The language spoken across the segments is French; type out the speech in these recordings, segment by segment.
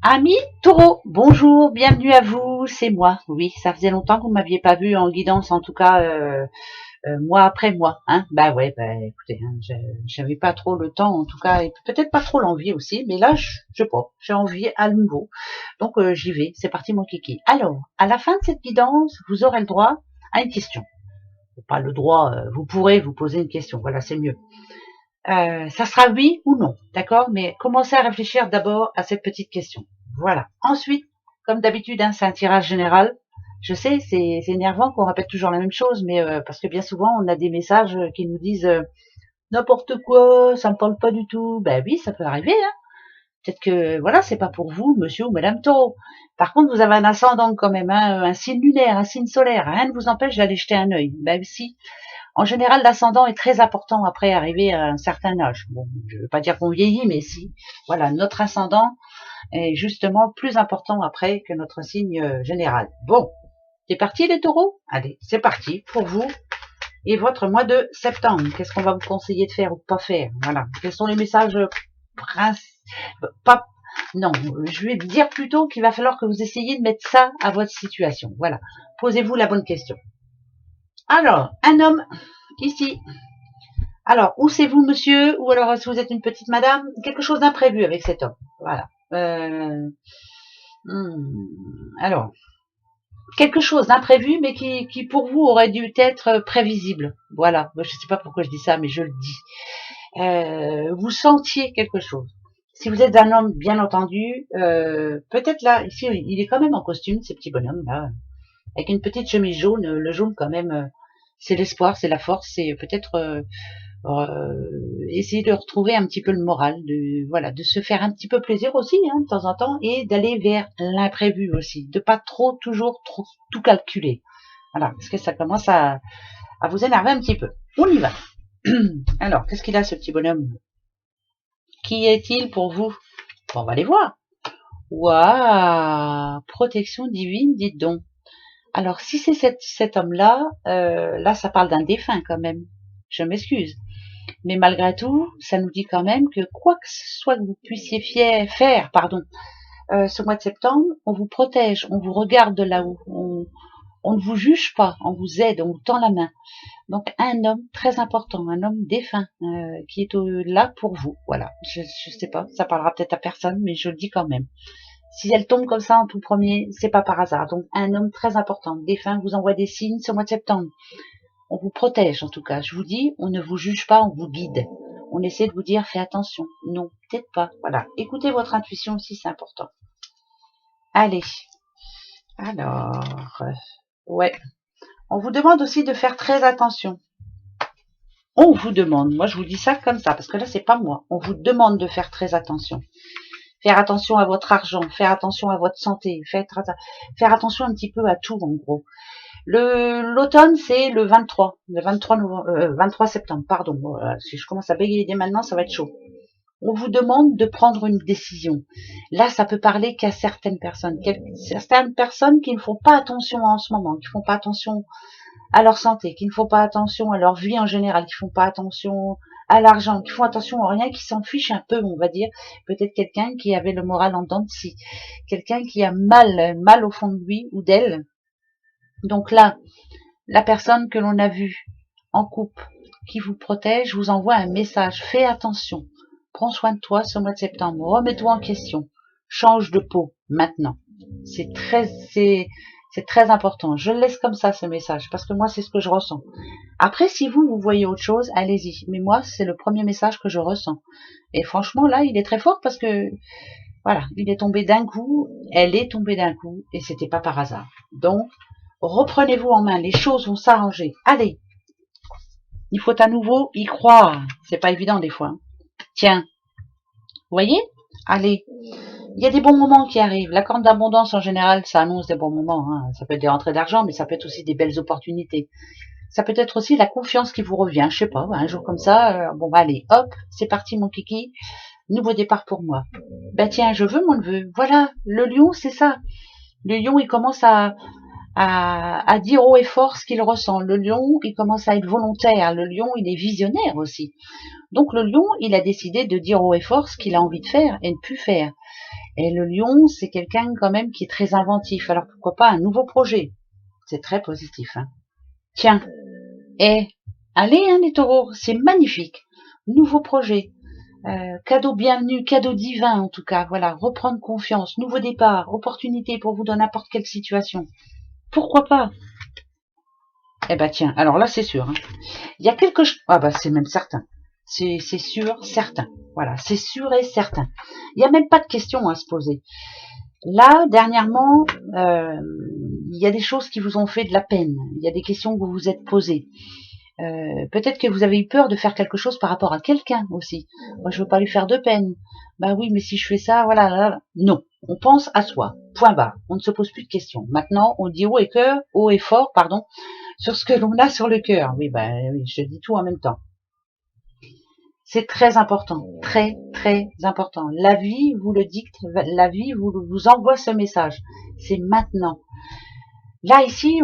Amis taureau, bonjour, bienvenue à vous, c'est moi. Oui, ça faisait longtemps que vous m'aviez pas vu en guidance, en tout cas mois après mois. Hein. Bah ouais, bah écoutez, hein, j'avais pas trop le temps, en tout cas, et peut-être pas trop l'envie aussi, mais là, je sais pas, j'ai envie à nouveau. Donc j'y vais, c'est parti mon kiki. Alors, à la fin de cette guidance, vous aurez le droit à une question. Pas le droit, vous pourrez vous poser une question, voilà, c'est mieux. Ça sera oui ou non, d'accord? Mais commencez à réfléchir d'abord à cette petite question. Voilà. Ensuite, comme d'habitude, hein, c'est un tirage général. Je sais, c'est énervant qu'on répète toujours la même chose, mais parce que bien souvent, on a des messages qui nous disent n'importe quoi, ça me parle pas du tout. Ben oui, ça peut arriver. Hein. Peut-être que voilà, c'est pas pour vous, monsieur ou madame Taureau. Par contre, vous avez un ascendant quand même, hein, un signe lunaire, un signe solaire. Rien ne vous empêche d'aller jeter un œil. Ben si, en général, l'ascendant est très important après arriver à un certain âge. Bon, je ne veux pas dire qu'on vieillit, mais si, voilà, notre ascendant est justement plus important après que notre signe général. Bon, c'est parti les taureaux? Allez, c'est parti pour vous et votre mois de septembre. Qu'est-ce qu'on va vous conseiller de faire ou de pas faire? Voilà, quels sont les messages pas non, je vais dire plutôt qu'il va falloir que vous essayiez de mettre ça à votre situation. Voilà, posez-vous la bonne question. Alors, un homme ici. Alors, où c'est vous, monsieur, ou alors si vous êtes une petite madame, quelque chose d'imprévu avec cet homme. Voilà. Alors, quelque chose d'imprévu, mais qui pour vous aurait dû être prévisible. Voilà. Je ne sais pas pourquoi je dis ça, mais je le dis. Vous sentiez quelque chose. Si vous êtes un homme, bien entendu, peut-être là, ici, il est quand même en costume, ces petits bonhommes là, avec une petite chemise jaune. Le jaune, quand même, c'est l'espoir, c'est la force, c'est peut-être essayer de retrouver un petit peu le moral, de se faire un petit peu plaisir aussi, hein, de temps en temps, et d'aller vers l'imprévu aussi, de pas toujours tout calculer. Voilà, parce que ça commence à vous énerver un petit peu. On y va. Alors, qu'est-ce qu'il a ce petit bonhomme? Qui est-il pour vous? Bon, on va les voir. Waouh, protection divine, dites donc. Alors, si c'est cet homme-là, là, ça parle d'un défunt quand même. Je m'excuse. Mais malgré tout, ça nous dit quand même que quoi que ce soit que vous puissiez faire, ce mois de septembre, on vous protège, on vous regarde de là-haut, on ne vous juge pas, on vous aide, on vous tend la main. Donc un homme très important, un homme défunt, qui est là pour vous. Voilà, je sais pas, ça parlera peut-être à personne, mais je le dis quand même. Si elle tombe comme ça en tout premier, c'est pas par hasard. Donc un homme très important, défunt, vous envoie des signes ce mois de septembre. On vous protège en tout cas. Je vous dis, on ne vous juge pas, on vous guide. On essaie de vous dire, fais attention. Non, peut-être pas. Voilà. Écoutez votre intuition aussi, c'est important. Allez. Alors, ouais. On vous demande aussi de faire très attention. On vous demande. Moi, je vous dis ça comme ça, parce que là, c'est pas moi. On vous demande de faire très attention. Faire attention à votre argent, faire attention à votre santé, faire attention un petit peu à tout, en gros. L'automne, c'est le 23 septembre, pardon. Si je commence à bégayer dès maintenant, ça va être chaud. On vous demande de prendre une décision. Là, ça peut parler qu'à certaines personnes qui ne font pas attention en ce moment, qui ne font pas attention à leur santé, qui ne font pas attention à leur vie en général, qui ne font pas attention à l'argent, qui font attention à rien, qui s'en fichent un peu, on va dire. Peut-être quelqu'un qui avait le moral en dents de scie, quelqu'un qui a mal au fond de lui ou d'elle. Donc là, la personne que l'on a vue en couple, qui vous protège, vous envoie un message. Fais attention. Prends soin de toi ce mois de septembre. Remets-toi en question. Change de peau maintenant. C'est très important. Je le laisse comme ça, ce message, parce que moi, c'est ce que je ressens. Après, si vous voyez autre chose, allez-y. Mais moi, c'est le premier message que je ressens. Et franchement, là, il est très fort parce que, voilà, il est tombé d'un coup, elle est tombée d'un coup, et c'était pas par hasard. Donc, reprenez-vous en main, les choses vont s'arranger. Allez, il faut à nouveau y croire. C'est pas évident des fois. Tiens, vous voyez? Allez, il y a des bons moments qui arrivent. La corne d'abondance en général, ça annonce des bons moments. Hein. Ça peut être des rentrées d'argent, mais ça peut être aussi des belles opportunités. Ça peut être aussi la confiance qui vous revient. Je sais pas, un jour comme ça, bon bah allez, hop, c'est parti mon kiki. Nouveau départ pour moi. Ben tiens, je veux mon neveu. Voilà, le lion, c'est ça. Le lion, il commence à dire haut et fort ce qu'il ressent. Le lion, il commence à être volontaire. Le lion, il est visionnaire aussi. Donc le lion, il a décidé de dire haut et fort ce qu'il a envie de faire et ne plus faire. Et le lion, c'est quelqu'un quand même qui est très inventif. Alors pourquoi pas un nouveau projet? C'est très positif. Hein. Tiens, allez, hein, les taureaux, c'est magnifique. Nouveau projet. Cadeau bienvenu, cadeau divin en tout cas. Voilà, reprendre confiance, nouveau départ, opportunité pour vous dans n'importe quelle situation. Pourquoi pas? Eh ben tiens, alors là c'est sûr. Hein. Il y a quelque chose. Ah bah c'est même certain. C'est sûr, certain. Voilà, c'est sûr et certain. Il n'y a même pas de question à se poser. Là, dernièrement, il y a des choses qui vous ont fait de la peine. Il y a des questions que vous vous êtes posées. Peut-être que vous avez eu peur de faire quelque chose par rapport à quelqu'un aussi. Moi, je veux pas lui faire de peine. Bah oui, mais si je fais ça, voilà, là, non. On pense à soi. Point barre. On ne se pose plus de questions. Maintenant, on dit haut et fort, pardon, sur ce que l'on a sur le cœur. Oui, bah oui, je dis tout en même temps. C'est très important, très très important. La vie vous le dicte, la vie vous envoie ce message. C'est maintenant. Là ici,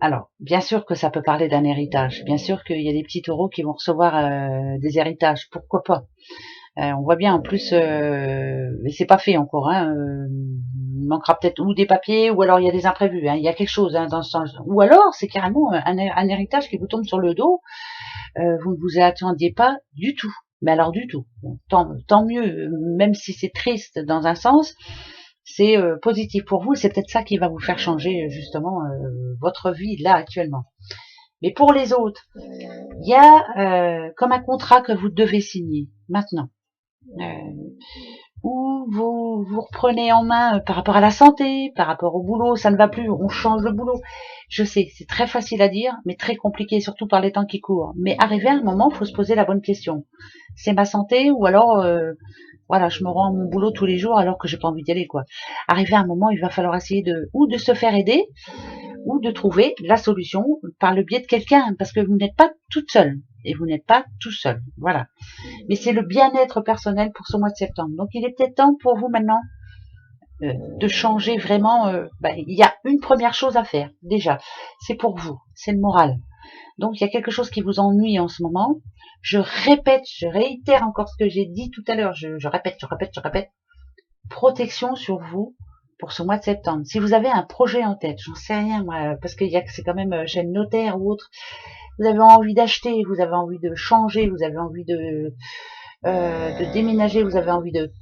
alors bien sûr que ça peut parler d'un héritage. Bien sûr qu'il y a des petits taureaux qui vont recevoir des héritages. Pourquoi pas? On voit bien en plus, mais c'est pas fait encore. Hein, il manquera peut-être ou des papiers, ou alors il y a des imprévus. Hein, il y a quelque chose hein, dans ce sens. Ou alors c'est carrément un héritage qui vous tombe sur le dos. Vous ne vous attendiez pas du tout. Mais alors du tout. Bon, tant mieux, même si c'est triste dans un sens, c'est positif pour vous. C'est peut-être ça qui va vous faire changer justement votre vie là actuellement. Mais pour les autres, il y a comme un contrat que vous devez signer maintenant. Où vous reprenez en main par rapport à la santé, par rapport au boulot, ça ne va plus, on change de boulot. Je sais, c'est très facile à dire, mais très compliqué, surtout par les temps qui courent. Mais arrivé à un moment, il faut se poser la bonne question. C'est ma santé ou alors, voilà, je me rends à mon boulot tous les jours alors que j'ai pas envie d'y aller, quoi. Arrivé à un moment, il va falloir essayer ou de se faire aider, ou de trouver la solution par le biais de quelqu'un, parce que vous n'êtes pas toute seule. Et vous n'êtes pas tout seul, voilà. Mais c'est le bien-être personnel pour ce mois de septembre. Donc il est peut-être temps pour vous maintenant de changer vraiment. Il y a une première chose à faire, déjà. C'est pour vous, c'est le moral. Donc il y a quelque chose qui vous ennuie en ce moment. Je répète, je réitère encore ce que j'ai dit tout à l'heure. Je répète. Protection sur vous pour ce mois de septembre. Si vous avez un projet en tête, j'en sais rien moi, parce que c'est quand même chez le notaire ou autre, vous avez envie d'acheter, vous avez envie de changer, vous avez envie de déménager, vous avez envie de...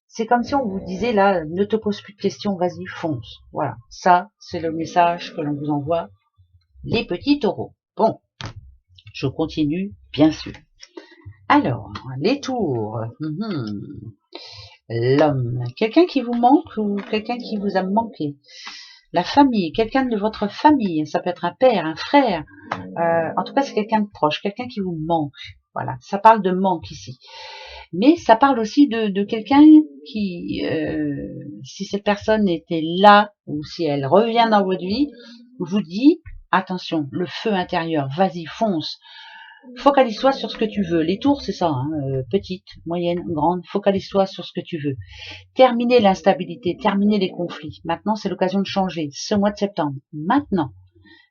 C'est comme si on vous disait là, ne te pose plus de questions, vas-y, fonce. Voilà, ça, c'est le message que l'on vous envoie, les petits taureaux. Bon, je continue, bien sûr. Alors, les tours. L'homme, quelqu'un qui vous manque ou quelqu'un qui vous a manqué. La famille, quelqu'un de votre famille, ça peut être un père, un frère, en tout cas c'est quelqu'un de proche, quelqu'un qui vous manque. Voilà, ça parle de manque ici. Mais ça parle aussi de quelqu'un qui, si cette personne était là ou si elle revient dans votre vie, vous dit, attention, le feu intérieur, vas-y, fonce. Focalise-toi sur ce que tu veux. Les tours, c'est ça, hein, petite, moyenne, grande. Focalise-toi sur ce que tu veux. Terminez l'instabilité, terminez les conflits. Maintenant, c'est l'occasion de changer. Ce mois de septembre, maintenant.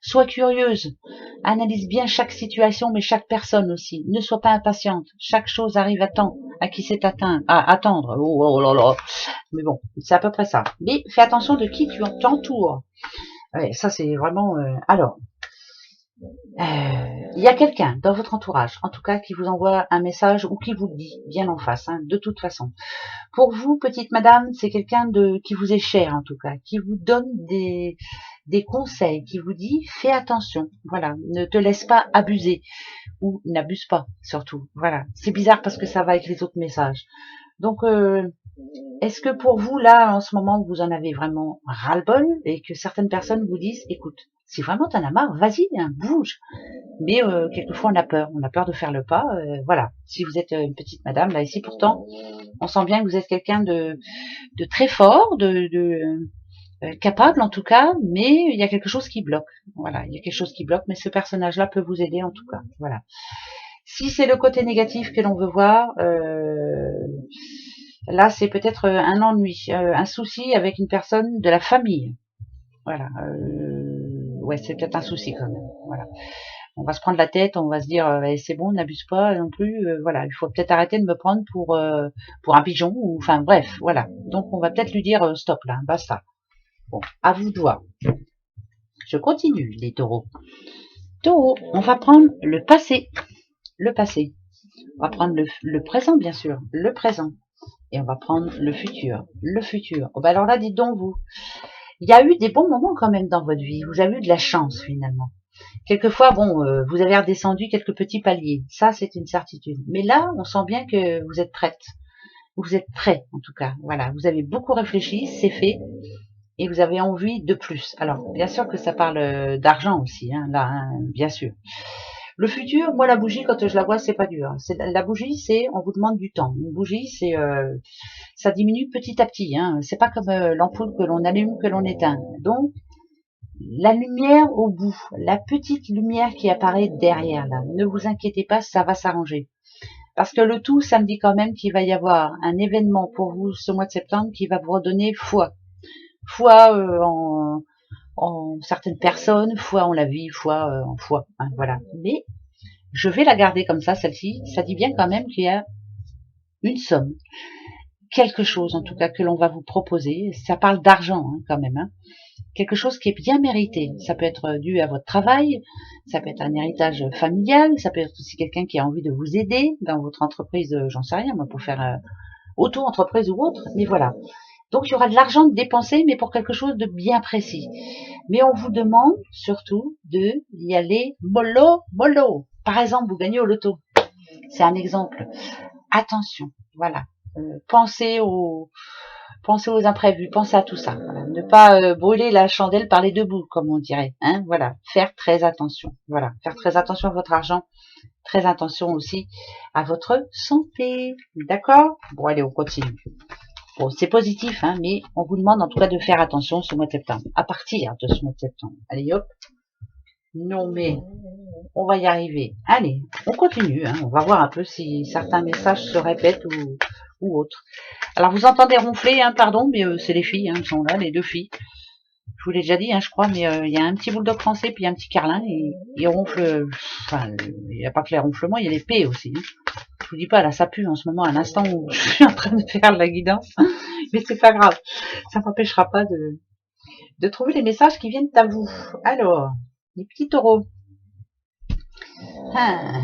Sois curieuse. Analyse bien chaque situation, mais chaque personne aussi. Ne sois pas impatiente. Chaque chose arrive à temps. À qui c'est à attendre. Oh là là. Mais bon, c'est à peu près ça. Mais fais attention de qui tu t'entoures. Ouais, ça, c'est vraiment... Alors, il y a quelqu'un dans votre entourage, en tout cas, qui vous envoie un message ou qui vous le dit bien en face, hein, de toute façon. Pour vous, petite madame, c'est quelqu'un qui vous est cher, en tout cas, qui vous donne des conseils, qui vous dit fais attention, voilà, ne te laisse pas abuser ou n'abuse pas, surtout. Voilà, c'est bizarre parce que ça va avec les autres messages. Donc, est-ce que pour vous, là, en ce moment, vous en avez vraiment ras-le-bol et que certaines personnes vous disent, écoute, si vraiment t'en as marre, vas-y, hein, bouge. Mais quelquefois, on a peur de faire le pas. Voilà, si vous êtes une petite madame, là, ici, pourtant, on sent bien que vous êtes quelqu'un de très fort, capable en tout cas, mais il y a quelque chose qui bloque. Voilà, il y a quelque chose qui bloque, mais ce personnage-là peut vous aider en tout cas. Voilà. Si c'est le côté négatif que l'on veut voir, là c'est peut-être un ennui, un souci avec une personne de la famille. Voilà. Ouais, c'est peut-être un souci quand même. Voilà. On va se prendre la tête, on va se dire c'est bon, n'abuse pas non plus, voilà, il faut peut-être arrêter de me prendre pour un pigeon, ou enfin bref, voilà. Donc on va peut-être lui dire stop là, basta. Bon, à vous de voir. Je continue, les taureaux. Taureau, on va prendre le passé. Le passé. On va prendre le présent, bien sûr, le présent. Et on va prendre le futur. Le futur. Oh, bah alors là, dites donc vous. Il y a eu des bons moments quand même dans votre vie. Vous avez eu de la chance finalement. Quelquefois, bon, vous avez redescendu quelques petits paliers. Ça, c'est une certitude. Mais là, on sent bien que vous êtes prête. Vous êtes prêt, en tout cas. Voilà, vous avez beaucoup réfléchi, c'est fait. Et vous avez envie de plus. Alors, bien sûr que ça parle d'argent aussi, hein, là, hein, bien sûr. Le futur, moi, la bougie, quand je la vois, c'est pas dur. La bougie, c'est, on vous demande du temps. Une bougie, c'est, ça diminue petit à petit. Hein. C'est pas comme l'ampoule que l'on allume, que l'on éteint. Donc, la lumière au bout, la petite lumière qui apparaît derrière, là, ne vous inquiétez pas, ça va s'arranger. Parce que le tout, ça me dit quand même qu'il va y avoir un événement pour vous ce mois de septembre qui va vous redonner foi. Foi en certaines personnes, foi en la vie, foi en foi. Hein, voilà. Mais je vais la garder comme ça, celle-ci. Ça dit bien quand même qu'il y a une somme, quelque chose en tout cas que l'on va vous proposer. Ça parle d'argent hein, quand même. Hein. Quelque chose qui est bien mérité. Ça peut être dû à votre travail, ça peut être un héritage familial, ça peut être aussi quelqu'un qui a envie de vous aider dans votre entreprise, j'en sais rien, moi, pour faire auto-entreprise ou autre. Mais voilà. Donc il y aura de l'argent de dépenser, mais pour quelque chose de bien précis. Mais on vous demande surtout de y aller mollo, mollo. Par exemple, vous gagnez au loto. C'est un exemple. Attention, voilà. Pensez aux imprévus, pensez à tout ça. Voilà. Ne pas brûler la chandelle par les deux bouts, comme on dirait. Hein, voilà. Faire très attention. Voilà. Faire très attention à votre argent. Très attention aussi à votre santé. D'accord? Bon, allez, on continue. Bon, c'est positif, hein, mais on vous demande en tout cas de faire attention ce mois de septembre. À partir de ce mois de septembre. Allez, hop. Non, mais on va y arriver. Allez, on continue. Hein, on va voir un peu si certains messages se répètent ou autres. Alors, vous entendez ronfler, hein, pardon, mais c'est les filles, hein, elles sont là, les deux filles. Je vous l'ai déjà dit, hein, je crois, mais il y a un petit bulldog français puis un petit carlin. Et ils ronflent. Enfin, il n'y a pas que les ronflements, il y a les paix aussi. Hein. Je vous dis pas, là, ça pue en ce moment, à l'instant où je suis en train de faire la guidance. Mais c'est pas grave. Ça m'empêchera pas de trouver les messages qui viennent à vous. Alors, les petits taureaux. Ah,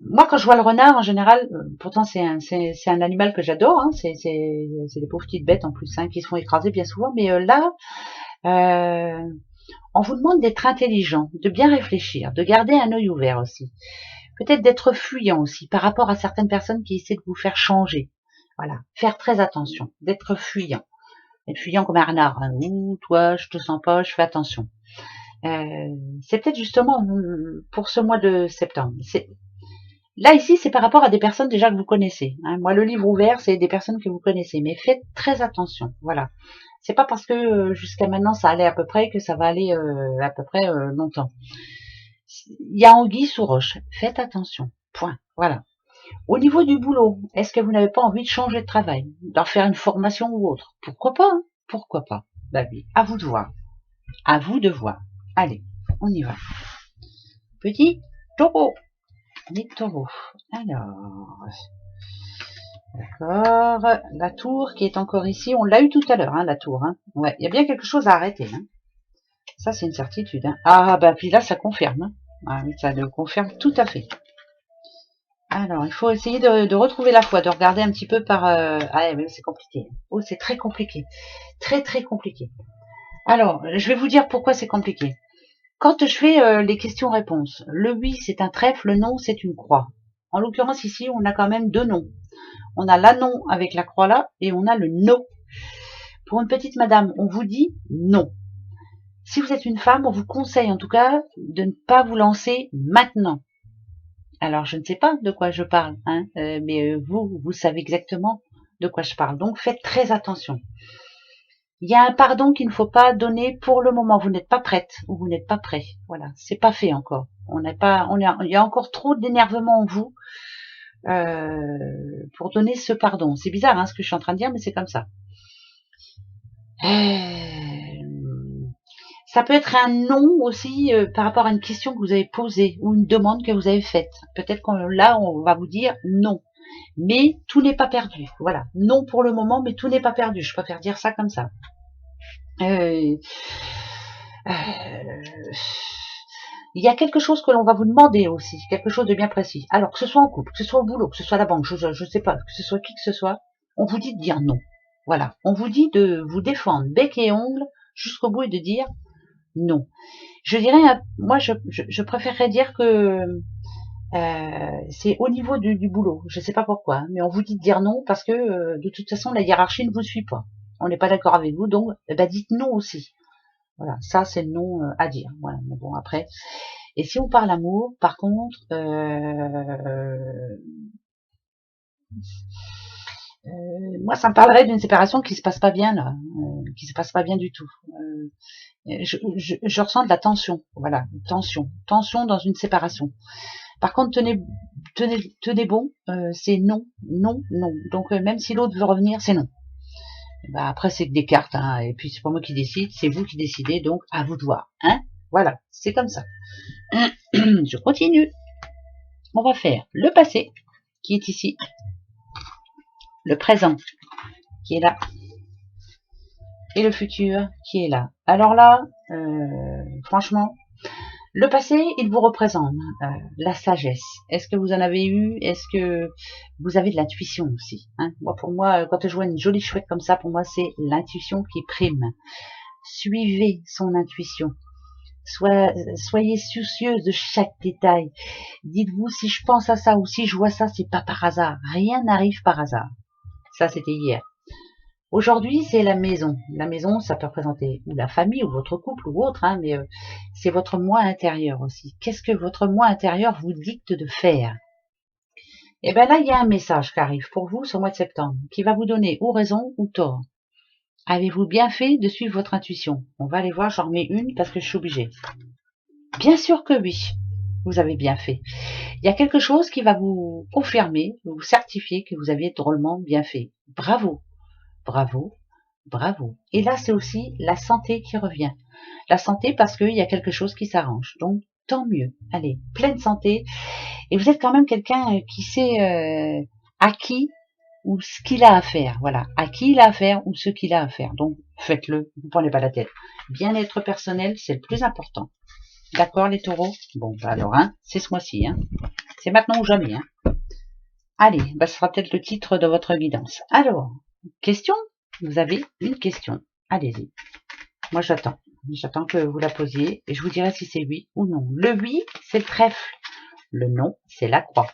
moi, quand je vois le renard, en général, pourtant c'est un animal que j'adore. Hein, c'est des pauvres petites bêtes en plus hein, qui se font écraser bien souvent. Mais là, on vous demande d'être intelligent, de bien réfléchir, de garder un œil ouvert aussi. Peut-être d'être fuyant aussi par rapport à certaines personnes qui essaient de vous faire changer. Voilà, faire très attention, d'être fuyant. Être fuyant comme un renard. Hein. Ouh, toi, je te sens pas, je fais attention. C'est peut-être justement pour ce mois de septembre. Là, ici, c'est par rapport à des personnes déjà que vous connaissez. Hein. Moi, le livre ouvert, c'est des personnes que vous connaissez. Mais faites très attention. Voilà. C'est pas parce que jusqu'à maintenant, ça allait à peu près que ça va aller à peu près longtemps. Il y a anguille sous roche. Faites attention. Point. Voilà. Au niveau du boulot, est-ce que vous n'avez pas envie de changer de travail, d'en faire une formation ou autre? Pourquoi pas hein. Pourquoi pas? Bah oui, à vous de voir. À vous de voir. Allez, on y va. Petit taureau. Les taureaux. Alors, d'accord. La tour qui est encore ici, on l'a eu tout à l'heure, hein, la tour. Hein. Ouais, il y a bien quelque chose à arrêter. Hein. Ça, c'est une certitude. Hein. Ah, bah puis là, ça confirme. Hein. Ah oui, ça le confirme tout à fait. Alors, il faut essayer de retrouver la foi, de regarder un petit peu par... Ah, mais c'est compliqué. Oh, c'est très compliqué. Très, très compliqué. Alors, je vais vous dire pourquoi c'est compliqué. Quand je fais les questions-réponses, le oui, c'est un trèfle, le non, c'est une croix. En l'occurrence, ici, on a quand même deux noms. On a la non avec la croix là, et on a le no. Pour une petite madame, on vous dit non. Si vous êtes une femme, on vous conseille en tout cas de ne pas vous lancer maintenant. Alors, je ne sais pas de quoi je parle, hein, mais vous savez exactement de quoi je parle. Donc, faites très attention. Il y a un pardon qu'il ne faut pas donner pour le moment. Vous n'êtes pas prête ou vous n'êtes pas prêt. Voilà, c'est pas fait encore. Il y a encore trop d'énervement en vous pour donner ce pardon. C'est bizarre, hein, ce que je suis en train de dire, mais c'est comme ça. Ça peut être un non aussi par rapport à une question que vous avez posée ou une demande que vous avez faite. Peut-être que là, on va vous dire non. Mais tout n'est pas perdu. Voilà. Non pour le moment, mais tout n'est pas perdu. Je préfère dire ça comme ça. Il y a quelque chose que l'on va vous demander aussi, quelque chose de bien précis. Alors, que ce soit en couple, que ce soit au boulot, que ce soit à la banque, je ne sais pas, que ce soit qui que ce soit, on vous dit de dire non. Voilà. On vous dit de vous défendre bec et ongles jusqu'au bout et de dire non. Je dirais, moi, je préférerais dire que c'est au niveau du boulot. Je ne sais pas pourquoi, mais on vous dit de dire non parce que de toute façon, la hiérarchie ne vous suit pas. On n'est pas d'accord avec vous, donc dites non aussi. Voilà, ça c'est le non à dire. Voilà, mais bon après. Et si on parle amour, par contre, moi ça me parlerait d'une séparation qui se passe pas bien là, qui se passe pas bien du tout. Je ressens de la tension, voilà, tension dans une séparation. Par contre, tenez bon, c'est non, non, non. Donc même si l'autre veut revenir, c'est non. Bah, après c'est que des cartes, hein, et puis c'est pas moi qui décide, c'est vous qui décidez, donc à vous de voir, hein. Voilà, c'est comme ça. Je continue. On va faire le passé qui est ici, le présent qui est là, et le futur qui est là. Alors là, franchement, le passé, il vous représente la sagesse. Est-ce que vous en avez eu? Est-ce que vous avez de l'intuition aussi, hein? Moi, pour moi, quand je vois une jolie chouette comme ça, pour moi, c'est l'intuition qui prime. Suivez son intuition. Soyez soucieuse de chaque détail. Dites-vous, si je pense à ça ou si je vois ça, c'est pas par hasard. Rien n'arrive par hasard. Ça, c'était hier. Aujourd'hui, c'est la maison. La maison, ça peut représenter ou la famille, ou votre couple, ou autre, hein, mais c'est votre moi intérieur aussi. Qu'est-ce que votre moi intérieur vous dicte de faire? Et bien là, il y a un message qui arrive pour vous ce mois de septembre, qui va vous donner ou raison ou tort. Avez-vous bien fait de suivre votre intuition? On va aller voir, j'en remets une parce que je suis obligée. Bien sûr que oui, vous avez bien fait. Il y a quelque chose qui va vous confirmer, vous certifier que vous avez drôlement bien fait. Bravo, bravo, bravo. Et là, c'est aussi la santé qui revient. La santé parce qu'il y a quelque chose qui s'arrange. Donc, tant mieux. Allez, pleine santé. Et vous êtes quand même quelqu'un qui sait à qui ou ce qu'il a à faire. Voilà, à qui il a à faire ou ce qu'il a à faire. Donc, faites-le, vous ne prenez pas la tête. Bien-être personnel, c'est le plus important. D'accord, les taureaux? Bon, bah alors, hein, c'est ce mois-ci. Hein. C'est maintenant ou jamais. Hein. Allez, bah, ce sera peut-être le titre de votre guidance. Alors, question? Vous avez une question. Allez-y. Moi, j'attends. J'attends que vous la posiez et je vous dirai si c'est oui ou non. Le oui, c'est le trèfle. Le non, c'est la croix.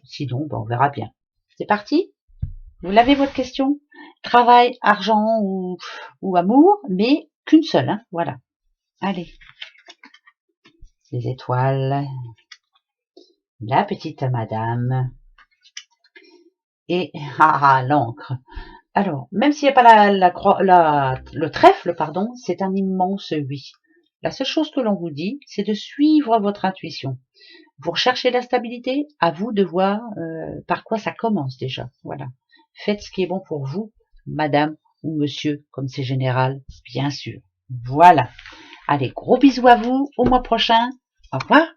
Sinon, ben, on verra bien. C'est parti? Vous l'avez votre question? Travail, argent ou amour, mais qu'une seule. Hein, voilà. Allez. Les étoiles. La petite madame. Et l'encre. Alors, même s'il n'y a pas le trèfle, pardon, c'est un immense oui. La seule chose que l'on vous dit, c'est de suivre votre intuition. Vous recherchez la stabilité, à vous de voir par quoi ça commence déjà. Voilà. Faites ce qui est bon pour vous, madame ou monsieur, comme c'est général, bien sûr. Voilà. Allez, gros bisous à vous, au mois prochain. Au revoir.